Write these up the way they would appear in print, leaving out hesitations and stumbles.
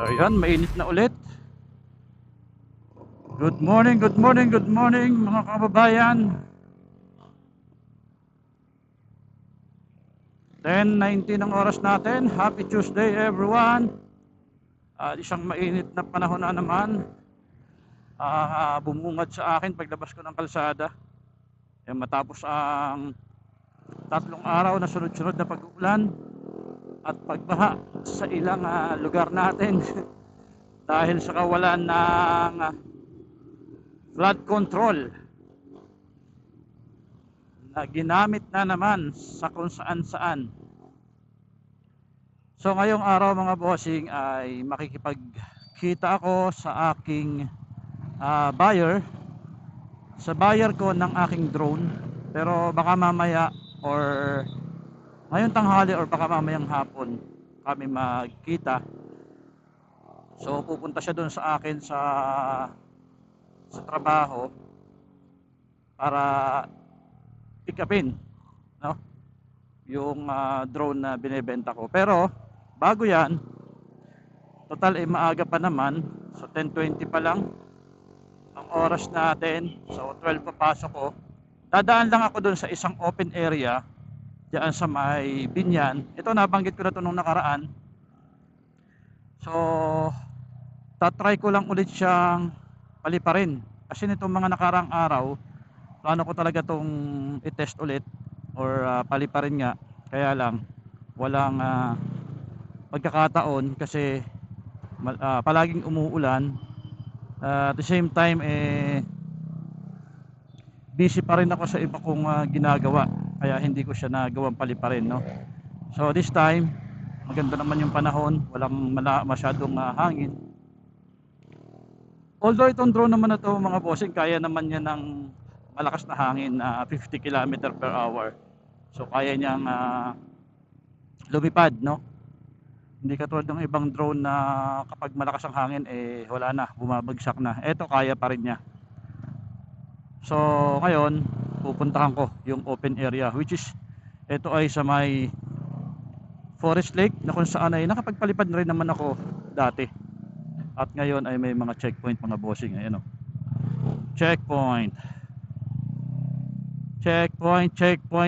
Ayan, mainit na ulit. Good morning, good morning, good morning mga kababayan. 10:19 ang oras natin. Happy Tuesday everyone. Isang mainit na panahon na naman. Bumungad sa akin paglabas ko ng kalsada. Matapos ang 3 araw na sunod-sunod na pag-uulan at pagbaha sa ilang lugar natin dahil sa kawalan ng flood control na ginamit na naman sa kung saan-saan. So ngayong araw mga bossing ay makikipagkita ako sa aking buyer, sa buyer ko ng aking drone. Pero baka mamaya or ngayong tanghali or baka mamayang hapon kami magkita. So pupunta siya doon sa akin sa trabaho para pick upin, no? Yung drone na binebenta ko. Pero bago yan, total maaga pa naman. So 10:20 pa lang ang oras natin. So 12 papasok ko. Dadaan lang ako doon sa isang open area diyan sa may Binyan. Ito nabanggit ko na to nung nakaraan. So tatry ko lang ulit siyang paliparin kasi nitong mga nakarang araw plano ko talaga tong i-test ulit or paliparin nga, kaya lang walang pagkakataon kasi palaging umuulan. At the same time busy pa rin ako sa iba kong ginagawa, kaya hindi ko siya nagawang paliparin, no? So this time maganda naman yung panahon, walang masyadong hangin. Although itong drone naman na to mga bossing, kaya naman niya ng malakas na hangin na 50 km/h. So kaya niyang lumipad, no? Hindi katulad ng ibang drone na kapag malakas ang hangin wala na, bumabagsak na. Ito kaya pa rin niya. So ngayon pupuntahan ko yung open area, which is ito ay sa may Forest Lake na kung saan ay nakapagpalipad na rin naman ako dati. At ngayon ay may mga checkpoint mga bossing. Ayan o, checkpoint,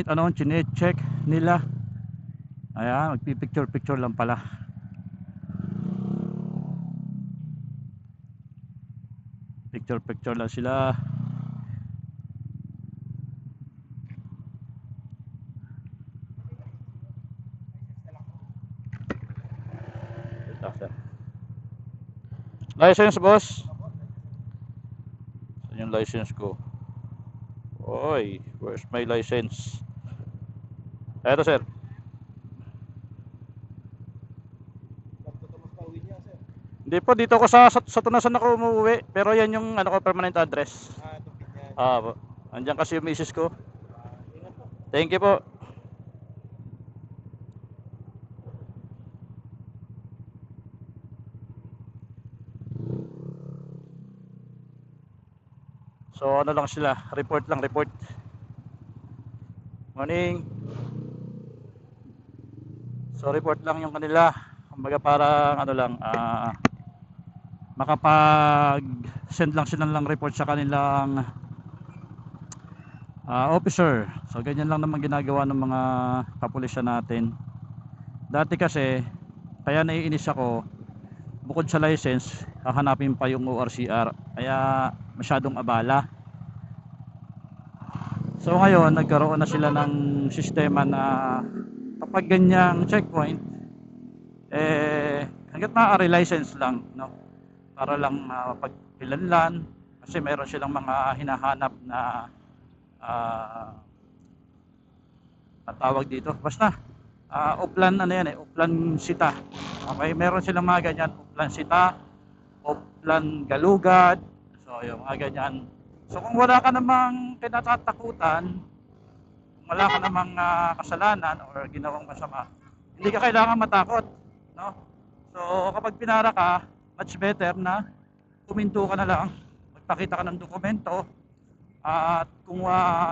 anong chine-check nila. Ayan, magpipicture lang pala. Picture lang sila. License boss. Saan yung license ko? Oy, where's my license? Eto sir. Hindi po, dito ako sa Tunasan ako umuwi. Pero yan yung ano ko, permanent address. Po. Andiyan kasi yung misis ko. Thank you po. So ano lang sila, report. Morning. So report lang yung kanila. Kumbaga parang ano lang, makapag-send lang sila ng report sa kanilang officer. So ganyan lang naman ginagawa ng mga kapulisan natin. Dati kasi kaya naiinis ako, bukod sa license hahanapin pa yung ORCR, kaya masyadong abala. So ngayon nagkaroon na sila ng sistema na kapag ganyang checkpoint hanggat maaari license lang, no? Para lang pagpilanlan, kasi meron silang mga hinahanap na tawag dito, basta uplan ano yan uplan sita. Okay, meron silang mga ganyan, uplan sita, uplan galugad. So yung mga ganyan. So kung wala ka namang kinatatakutan, kung wala ka namang kasalanan or ginawang masama, hindi ka kailangan matakot, no? So kapag pinara ka, much better na kuminto ka na lang, magpakita ka ng dokumento. At kung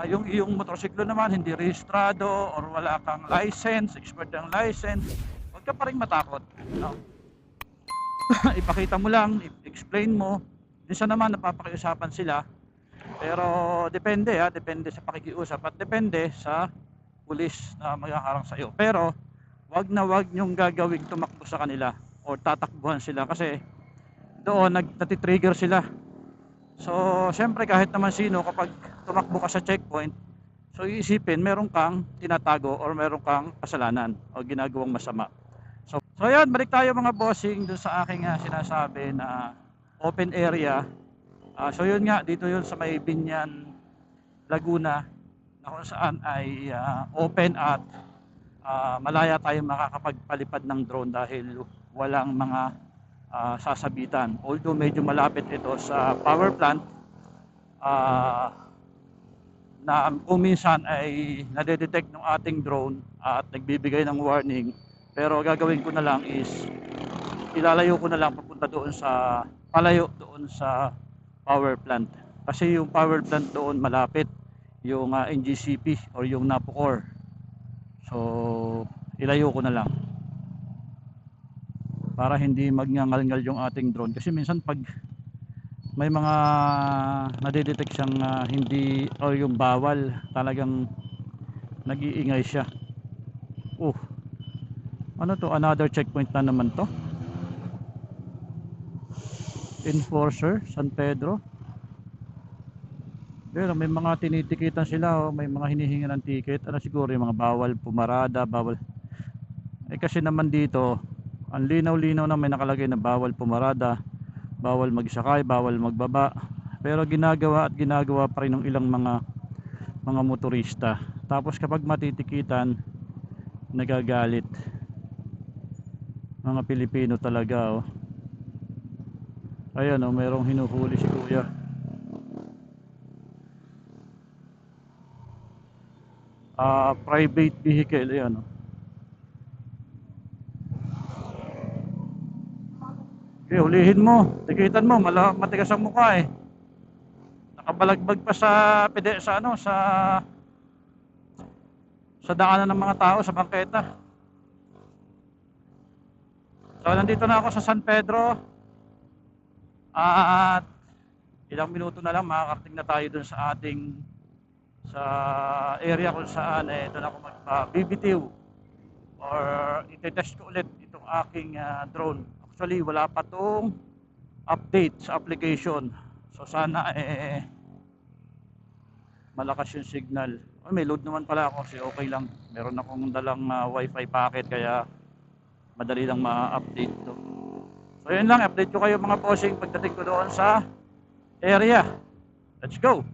yung iyong motorsiklo naman hindi rehistrado or wala kang license, expired ang license, huwag ka pa rin matakot, no? ipakita mo lang, explain mo. Minsan naman napapakiusapan sila, pero depende depende sa pakikiusap at depende sa pulis na maghaharang sa iyo. Pero wag na wag nyong gagawing tumakbo sa kanila o tatakbuhan sila, kasi doon nagtati-trigger sila. So syempre kahit naman sino, kapag tumakbo ka sa checkpoint, so iisipin meron kang tinatago or meron kang kasalanan o ginagawang masama. So yan, balik tayo mga bossing dun sa aking sinasabi na open area. So yun nga, dito yun sa may Binyan, Laguna, na kung saan ay open at malaya tayong makakapagpalipad ng drone dahil walang mga sasabitan. Although medyo malapit ito sa power plant, na kung minsan ay nadedetect ng ating drone at nagbibigay ng warning, pero gagawin ko na lang is ilalayo ko na lang papunta doon sa palayo doon sa power plant, kasi yung power plant doon malapit yung NGCP or yung Napocor. So ilayo ko na lang para hindi magngangal-ngal yung ating drone, kasi minsan pag may mga nadedetect siyang hindi o yung bawal, talagang nag-iingay siya. Ano to, another checkpoint na naman to. Enforcer San Pedro. Pero may mga tinitikitan sila, may mga hinihingi ng ticket. Ano siguro yung mga bawal pumarada, bawal. Kasi naman dito ang linaw-linaw na may nakalagay na bawal pumarada, bawal magsakay, bawal magbaba. Pero ginagawa pa rin ng ilang mga motorista. Tapos kapag matitikitan, nagagalit. Mga Pilipino talaga. Ayan, merong hinuhuli si kuya. Private vehicle, ayan. Okay, hulihin mo, tikitan mo, matigas ang mukha nakabalagbag pa sa sa daanan ng mga tao, sa bangketa. So nandito na ako sa San Pedro at ilang minuto na lang makakarating na tayo dun sa ating area kung saan doon ako mag-BBTU or itetest ko ulit itong aking drone. Actually wala pa tong update sa application, so sana malakas yung signal. May load naman pala ako, kasi okay lang, meron akong dalang wifi packet, kaya madali lang ma-update to. So yun lang, update ko kayo mga bossing pagdating ko doon sa area. Let's go!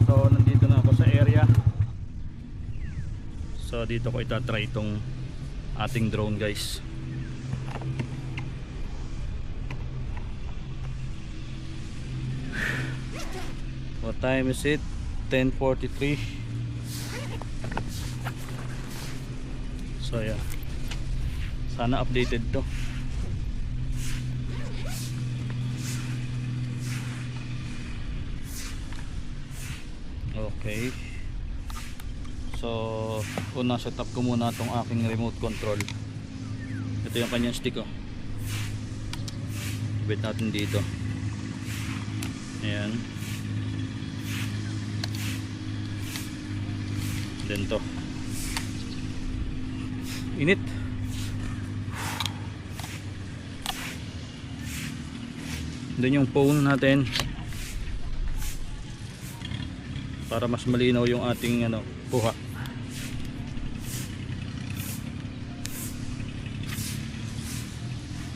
So nandito na ako sa area. So dito ko itatry itong ating drone, guys. What time is it? 10:43. So yeah, sana updated to. Okay, so una set up ko muna itong aking remote control. Ito yung kanyang stick, ibit natin dito. Ayan. Then to, init. Then yung phone natin para mas malinaw yung ating kuha.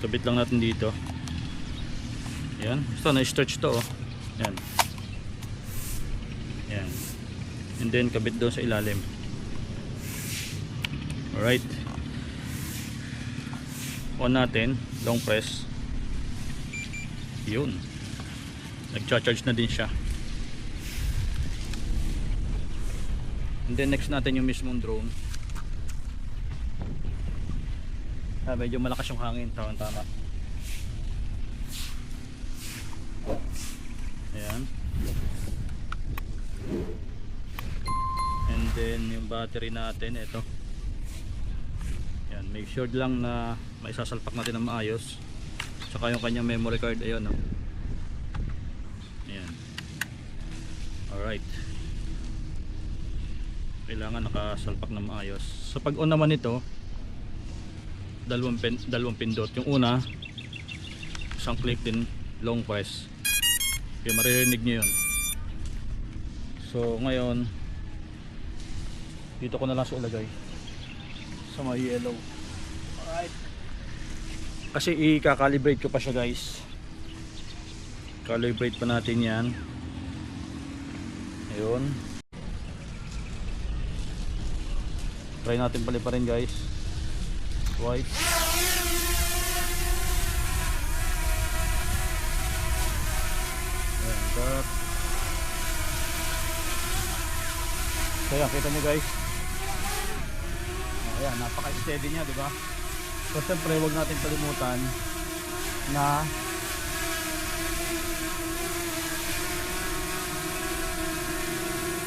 Kabit lang natin dito. Yan, ito na-stretch to. Yan. Yan. And then kabit doon sa ilalim. Alright. On natin, long press. Yun. Nag-charge na din siya. And then next natin yung mismong drone. Medyo malakas yung hangin, tama. Ayan. then yung battery natin ito. Yan, make sure lang na maisasalpak natin ng maayos. Saka yung kanyang memory card, ayun, no? Ayan. Alright, kailangan nakasalpak na maayos. Sa pag-on naman ito, dalawang pindot. Yung una, isang click, din long press. Kaya maririnig nyo yun. So ngayon, dito ko na lang siya ilagay sa may yellow. Alright, kasi i-calibrate ko pa siya, guys. Calibrate pa natin yan. Ayun, try natin paliparin, guys. White. Ayan, cut. So yan, kita nyo, guys. Ayan, napaka-steady niya, di ba? So siyempre, huwag natin kalimutan na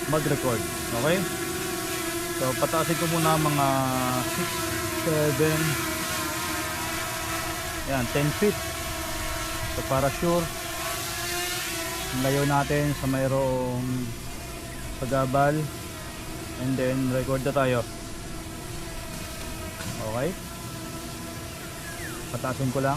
mag-record. Okay? So pataasin ko muna mga 6, 7, ayan, 10 feet. So para sure, layo natin sa mayroong pagabal, and then record na tayo. Okay, pataasin ko lang.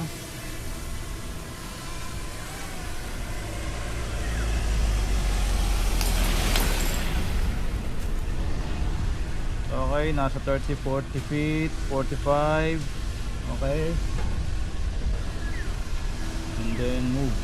Okay, nasa 30, 40 feet, 45. Okay, and then move.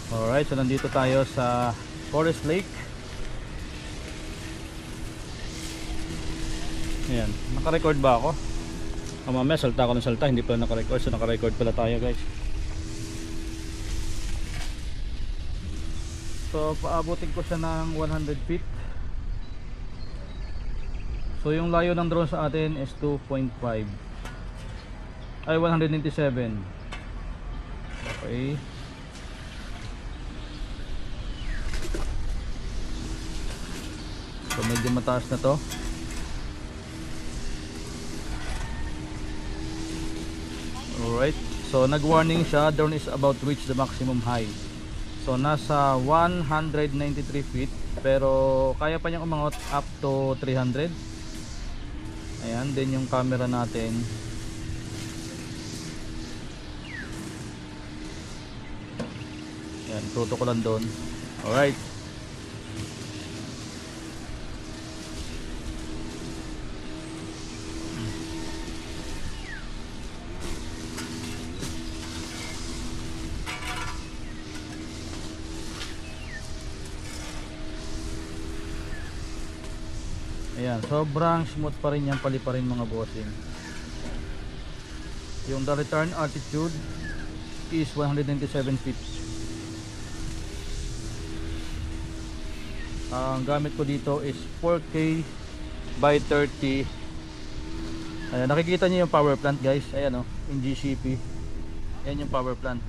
Alright, so nandito tayo sa Forest Lake. Ayan, naka-record ba ako? Mamaya salta ako ng salta, hindi pala naka-record. So naka-record pala tayo, guys. So paabutin ko siya ng 100 feet. So yung layo ng drone sa atin is 2.5, ay 197. Okay, so medyo mataas na to. Alright, so nag-warning siya, drone is about to reach the maximum height. So nasa 193 feet, pero kaya pa niyang umangot up to 300. Ayan, din yung camera natin. Ayan, tuto ko lang doon. Alright, ayan, sobrang smooth pa rin yan paliparin, mga bossing. Yung the return altitude is 197 feet. Ang gamit ko dito is 4K by 30. Ayan, nakikita niyo yung power plant, guys. Ayan, oh, in GCP. Ayan yung power plant.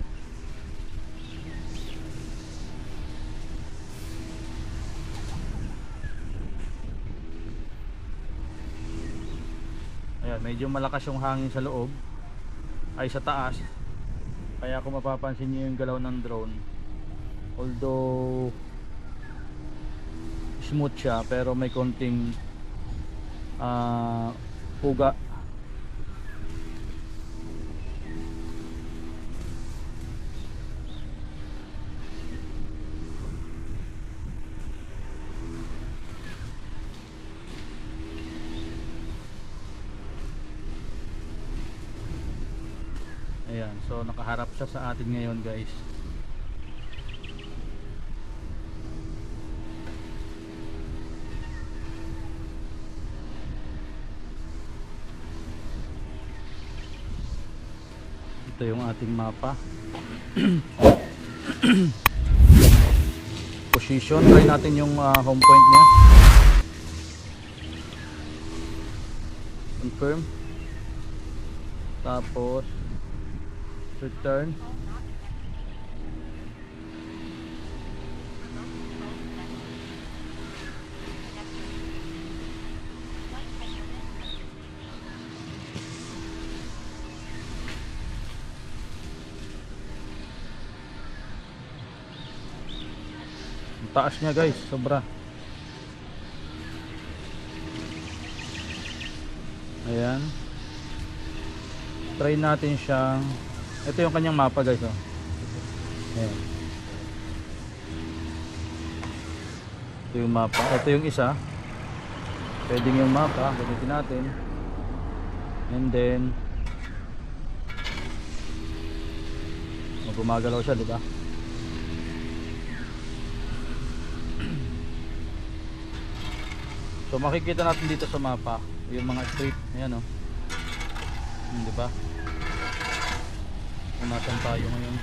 Ayan, medyo malakas yung hangin sa loob, ay sa taas, kaya kung mapapansin niyo yung galaw ng drone, although smooth siya, pero may konting puga. Ayan, so nakaharap siya sa atin ngayon, guys. Ito yung ating mapa. Position, try natin yung home point niya. confirm, tapos return. Ang taas niya guys, sobra. Ayan, try natin siyang, ito yung kanyang mapa guys, oh. Ayan. Ito yung mapa, ito yung isa. Pwedeng yung mapa, gamitin natin. And then gumagalaw siya, di ba? So makikita natin dito sa mapa yung mga street, ayan, oh. Di ba? Kung nasan tayo ngayon.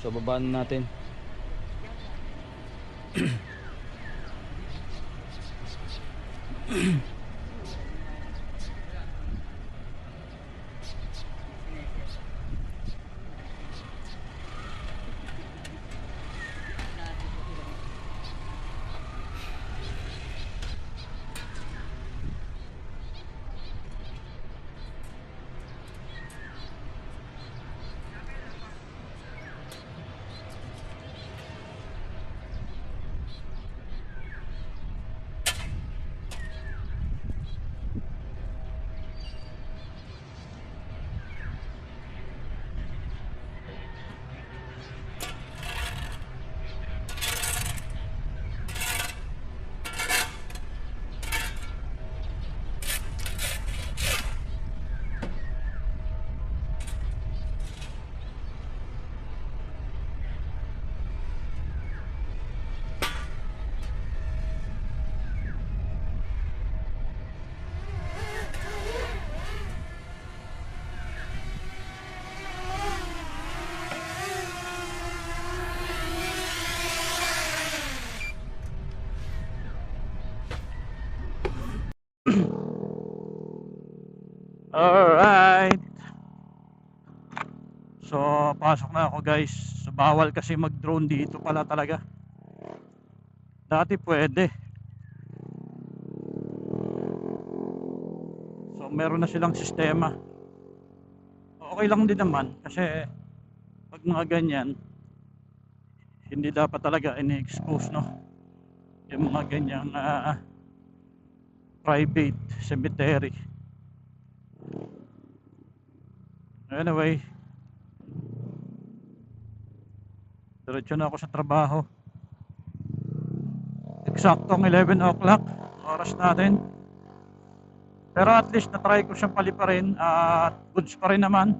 So babaan natin. Alright. So pasok na ako guys. So, bawal kasi mag drone dito pala talaga. Dati pwede. So meron na silang sistema. Okay lang din naman kasi pag mga ganyan hindi dapat talaga ini-expose, no, yung mga ganyang private cemetery. Anyway, diretso na ako sa trabaho. Eksaktong 11 o'clock oras natin. Pero at least na-try ko siyang paliparin at goods pa rin naman.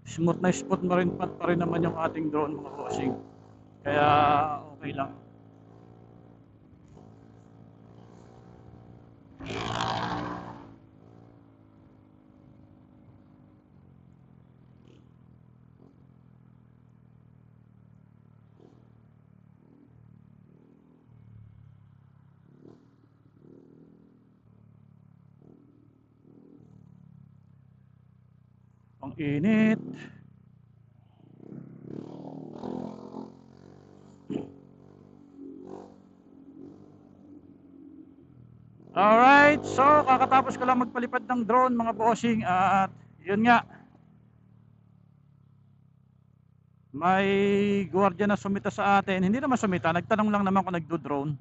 Smooth na smooth pa rin naman yung ating drone, mga bossing. Kaya okay lang. Ang init. Alright, so kakatapos ko lang magpalipad ng drone, mga bossing, at yun nga, may gwardiya na sumita sa atin. Hindi naman sumita, nagtanong lang naman kung nagdo-drone.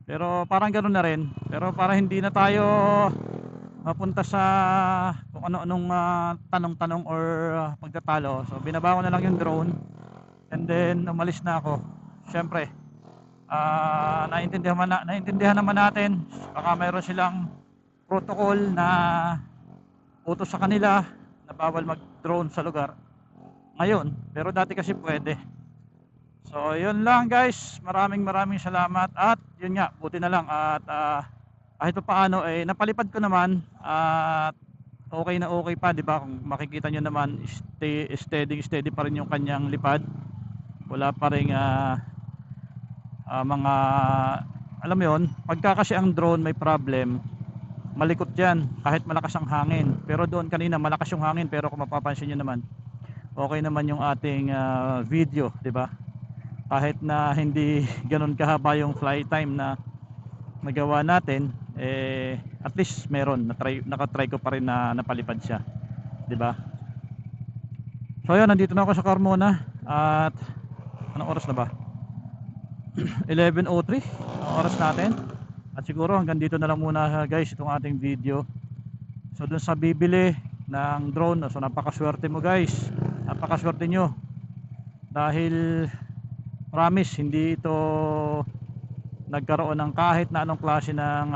Pero parang ganoon na rin. Pero para hindi na tayo mapunta sa kung ano-anong tanong-tanong or pagtatalo, so binaba ko na lang yung drone and then umalis na ako. Siyempre, naintindihan naman natin, baka mayroon silang protocol na utos sa kanila na bawal mag-drone sa lugar ngayon, pero dati kasi pwede. So yun lang guys, maraming salamat at yun nga, buti na lang at kahit pa paano napalipad ko naman at okay na okay pa, di ba? Kung makikita nyo naman, steady pa rin yung kanyang lipad. Wala pa rin mga, alam mo yun, pagka kasi ang drone may problem, malikot yan kahit malakas ang hangin. Pero doon kanina malakas yung hangin, pero kung mapapansin nyo naman, okay naman yung ating video, di ba? Kahit na hindi ganun kahaba yung flight time na nagawa natin, at least meron, nakatry ko pa rin na napalipad siya, di ba? So yun, nandito na ako sa Carmona at anong oras na ba? 11:03 ang oras natin. At siguro hanggang dito na lang muna guys itong ating video. So dun sa bibili ng drone, so napakaswerte mo guys, napakaswerte nyo, dahil promise hindi ito nagkaroon ng kahit na anong klase ng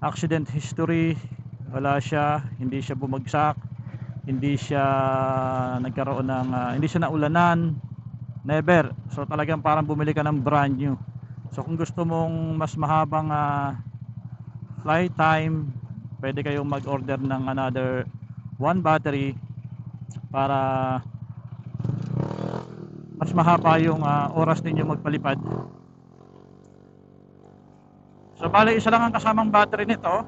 accident history. Wala siya, hindi siya bumagsak, hindi siya nagkaroon ng hindi siya naulanan, never. So talagang parang bumili ka ng brand new. So kung gusto mong mas mahabang flight time, pwede kayong mag-order ng another one battery para mas mahaba yung oras ninyo magpalipad. So bale isa lang ang kasamang battery nito.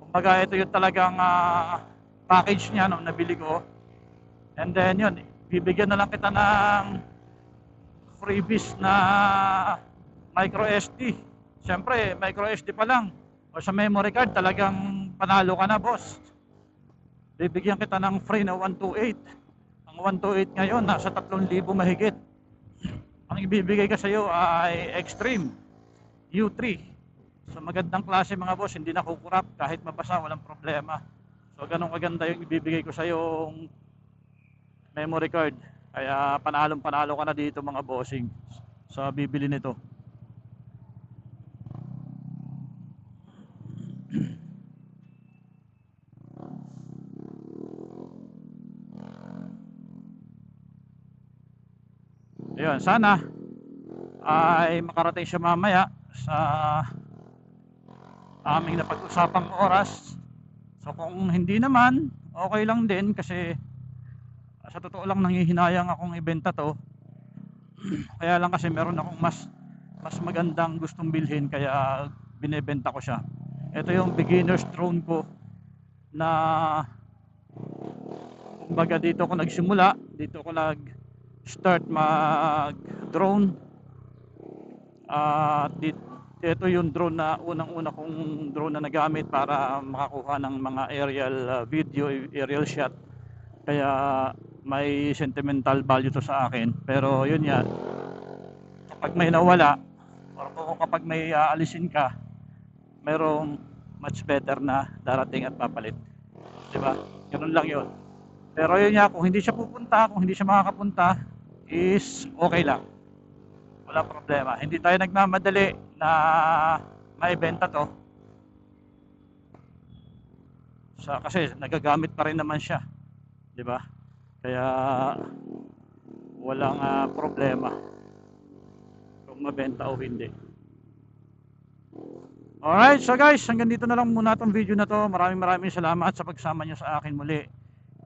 Kumbaga ito yung talagang package niya nung nabili ko. And then yun, bibigyan na lang kita ng freebies na micro SD. Siyempre micro SD pa lang o sa memory card talagang panalo ka na boss. Bibigyan kita ng free na 128. Ang 128 ngayon nasa 3,000 mahigit. Ang ibibigay ko sa iyo ay Extreme U3. So magandang klase mga boss, hindi na kukurap, kahit mabasa walang problema. So ganun kaganda yung ibibigay ko sa yung memory card. Kaya panalong panalo ka na dito mga bossing sa bibili nito. Ayun, sana ay makarating siya mamaya sa aming napag-usapang oras. So kung hindi naman, okay lang din kasi sa totoo lang nanghihinayang akong ibenta to. Kaya lang kasi meron akong mas magandang gustong bilhin kaya binebenta ko siya. Ito yung beginner's drone ko na kumbaga dito ko nagsimula, dito ko nag-start mag-drone. Ito yung drone na unang-una kong drone na nagamit para makakuha ng mga aerial video, aerial shot. Kaya may sentimental value to sa akin. Pero yun yan, kapag may nawala o kapag may aalisin ka, merong much better na darating at papalit, diba? Ganun lang yun. Pero yun nga, kung hindi siya pupunta, kung hindi siya makakapunta, is okay lang, wala problema. Hindi tayo nagmamadali na maibenta to kasi nagagamit pa rin naman siya, di ba? Kaya walang problema kung mabenta o hindi. Alright, so guys, hanggang dito na lang muna itong video na to. Maraming salamat sa pagsama nyo sa akin muli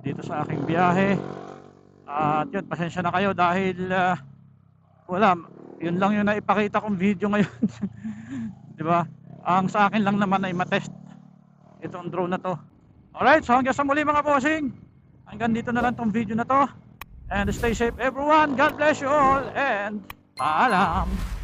dito sa aking biyahe. At yun, pasensya na kayo dahil wala, yun lang yung naipakita kong video ngayon. Di ba? Ang sa akin lang naman ay matest itong drone na to. Alright, so hanggang sa muli mga bossing. Hanggang dito na lang tong video na to. And stay safe everyone. God bless you all and paalam.